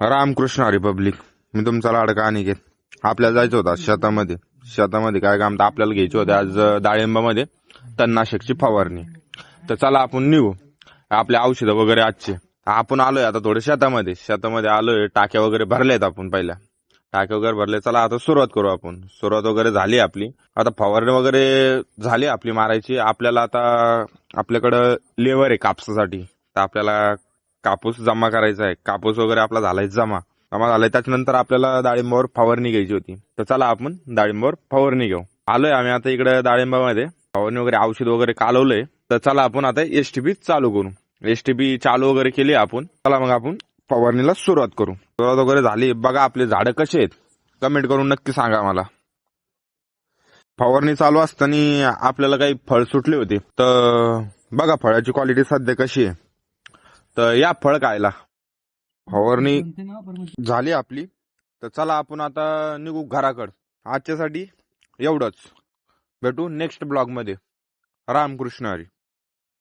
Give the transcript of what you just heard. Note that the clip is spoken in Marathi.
रामकृष्ण हरी पब्लिक. मी तुमचा लाडका अनिकेत. आपल्याला जायचं होतं शेतामध्ये काय काम तर आपल्याला घ्यायचे होते आज डाळिंबामध्ये तणनाशकची फवारणी. तर चला आपण निघू. आपले औषधं वगैरे आजचे आपण आलोय आता थोडे शेतामध्ये आलोय. टाक्या वगैरे भरल्यात आपण. पहिल्या टाक्या वगैरे भरले. चला आता सुरुवात करू आपण. सुरुवात वगैरे झाली आपली. आता फवारणी वगैरे झाली आपली मारायची. आपल्याला आता आपल्याकडं लेवर आहे कापसासाठी. तर आपल्याला कापूस जमा करायचा आहे. कापूस वगैरे आपला झालाय जमा झालाय. त्याच्यानंतर आपल्याला डाळिंबावर फवारणी घ्यायची होती. तर चला आपण डाळिंबावर फवारणी घेऊ. आलोय आम्ही आता इकडे डाळिंबामध्ये. फवारणी वगैरे औषध वगैरे कालवलंय. तर चला आपण आता एसटीपी चालू करू. एसटीपी चालू वगैरे केली आपण. चला मग आपण फवारणीला सुरुवात करू. सुरुवात वगैरे झाली. बघा आपले झाडं कसे आहेत कमेंट करून नक्की सांगा मला. फवारणी चालू असताना आपल्याला काही फळ सुटले होते. तर बघा फळाची क्वालिटी सध्या कशी आहे. तर या फळ खायला. फवारणी झाली आपली. तर चला आपण आता निघू घराकडे. आजच्यासाठी एवढंच. भेटू नेक्स्ट ब्लॉग मध्ये. रामकृष्ण हरी.